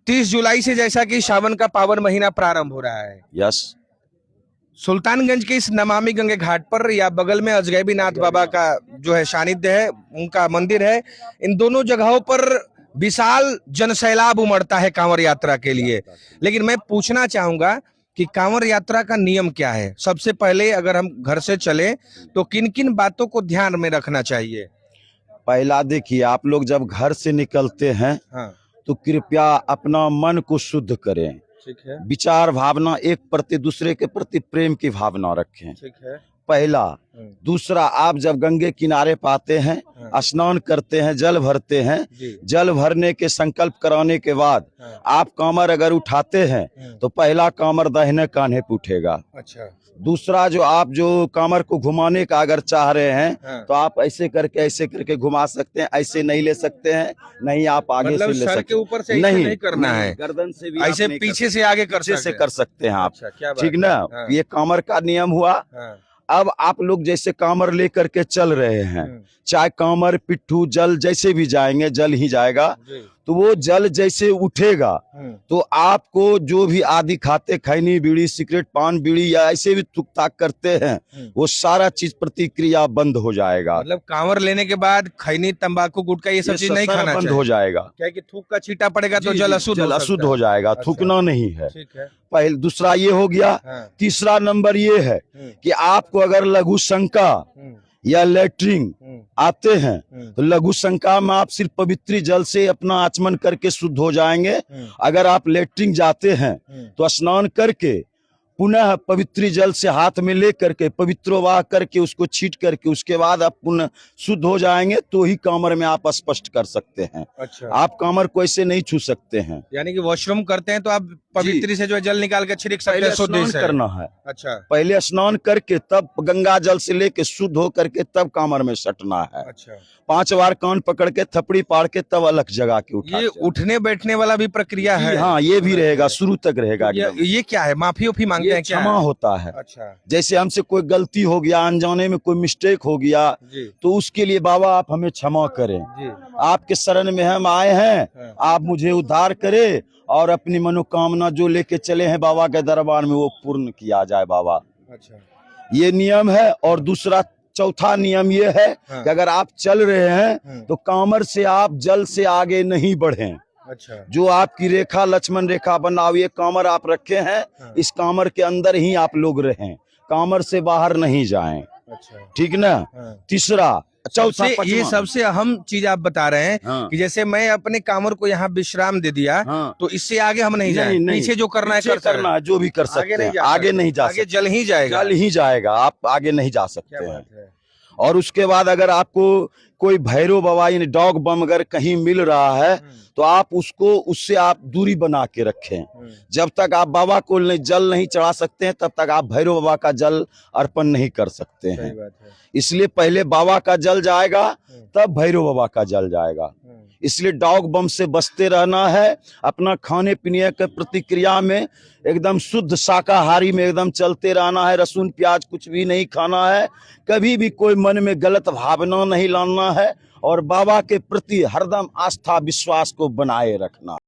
30 जुलाई से जैसा कि सावन का पावन महीना प्रारंभ हो रहा है, यस। सुल्तानगंज के इस नमामि गंगे घाट पर या बगल में अजगैबीनाथ बाबा का जो है सानिध्य है, उनका मंदिर है, इन दोनों जगहों पर विशाल जनसैलाब उमड़ता है कांवड़ यात्रा के लिए। लेकिन मैं पूछना चाहूंगा कि कांवड़ यात्रा का नियम क्या है। सबसे पहले अगर हम घर से चले तो किन किन बातों को ध्यान में रखना चाहिए? पहला देखिए, आप लोग जब घर से निकलते हैं हाँ, तो कृपया अपना मन को शुद्ध करें। ठीक है, विचार भावना एक प्रति दूसरे के प्रति प्रेम की भावना रखें, ठीक है। पहला। दूसरा, आप जब गंगे किनारे पाते हैं, स्नान करते हैं, जल भरते हैं, जल भरने के संकल्प कराने के बाद आप कामर अगर उठाते हैं तो पहला कामर दाहिने कान्हे पे उठेगा। अच्छा। दूसरा, जो आप जो कामर को घुमाने का अगर चाह रहे हैं तो आप ऐसे करके घुमा सकते हैं, ऐसे नहीं ले सकते हैं, नहीं आप आगे मतलब से ले सर सकते के ऊपर से ऐसे नहीं करना है, गर्दन से भी ऐसे पीछे से आगे कर सकते हैं आप। अच्छा, क्या बात ठीक है? ना? हाँ। ये कामर का नियम हुआ। हाँ, अब आप लोग जैसे कामर लेकर के चल रहे हैं, चाहे कामर पिट्ठू जल जैसे भी जाएंगे, जल ही जाएगा, तो वो जल जैसे उठेगा तो आपको जो भी आदि खाते, खैनी बीड़ी सिगरेट पान बीड़ी या ऐसे भी थूक ताक करते हैं, वो सारा चीज प्रतिक्रिया बंद हो जाएगा। मतलब कांवर लेने के बाद खैनी तंबाकू गुटखा ये सब चीज नहीं खाना बंद हो जाएगा। क्या कि थूक का छींटा पड़ेगा तो जल अशुद्ध हो जाएगा। अच्छा। थूकना नहीं है। ठीक है। पहले दूसरा ये हो गया। तीसरा नंबर ये है कि आपको अगर लघु शंका या लेटरिन आते हैं तो लघु शंका में आप सिर्फ पवित्र जल से अपना आचमन करके शुद्ध हो जाएंगे। अगर आप लेटरिन जाते हैं तो स्नान करके पुनः पवित्र जल से हाथ में ले करके पवित्र वाह करके उसको छीट करके उसके बाद आप पुनः शुद्ध हो जाएंगे तो ही कामर में आप स्पष्ट कर सकते हैं। अच्छा। आप कामर को ऐसे नहीं छू सकते हैं। यानी कि वॉशरूम करते हैं तो आप पवित्र से जो है जल निकाल के छिड़क सकते हैं, शुद्ध स्नान करना है। अच्छा। पहले स्नान करके तब गंगा जल से लेके शुद्ध हो करके तब कामर में सटना है। अच्छा। 5 बार कान पकड़ के थपड़ी पाड़ के तब अलग जगह के उठा। ये उठने बैठने वाला भी प्रक्रिया है? हाँ, ये भी रहेगा, शुरू तक रहेगा। ये क्या है? माफी उफी मांगते हैं? क्षमा होता है। अच्छा। जैसे हमसे कोई गलती हो गया, अनजाने में कोई मिस्टेक हो गया तो उसके लिए बाबा आप हमें क्षमा करें, आपके शरण में हम आए हैं, आप मुझे उद्धार करें और अपनी मनोकामना जो लेके चले हैं बाबा के दरबार में वो पूर्ण किया जाए बाबा। अच्छा, ये नियम है। और दूसरा चौथा नियम ये है कि अगर आप चल रहे हैं तो कामर से आप जल से आगे नहीं बढ़ें। अच्छा। जो आपकी रेखा लक्ष्मण रेखा बनाओ, ये कामर आप रखे हैं, इस कामर के अंदर ही आप लोग रहें, कामर से बाहर नहीं जाएं। अच्छा, ठीक ना? तीसरा चौथा ये सबसे अहम चीज आप बता रहे हैं कि जैसे मैं अपने कामर को यहाँ विश्राम दे दिया तो इससे आगे हम नहीं जाएं, पीछे जो करना है करना है, जो भी कर सकते हैं, आगे नहीं जा सकते, जल ही जाएगा, जल ही जाएगा, आप आगे नहीं जा सकते हैं। और उसके बाद अगर आपको कोई भैरव बाबा यानी डॉग बम अगर कहीं मिल रहा है तो आप उससे आप दूरी बना के रखें। जब तक आप बाबा को जल नहीं चढ़ा सकते हैं तब तक आप भैरव बाबा का जल अर्पण नहीं कर सकते हैं। इसलिए पहले बाबा का जल जाएगा तब भैरव बाबा का जल जाएगा। इसलिए डॉग बम से बचते रहना है। अपना खाने पीने के प्रतिक्रिया में एकदम शुद्ध शाकाहारी में एकदम चलते रहना है। लहसुन प्याज कुछ भी नहीं खाना है। कभी भी कोई मन में गलत भावना नहीं लाना है और बाबा के प्रति हरदम आस्था विश्वास को बनाए रखना।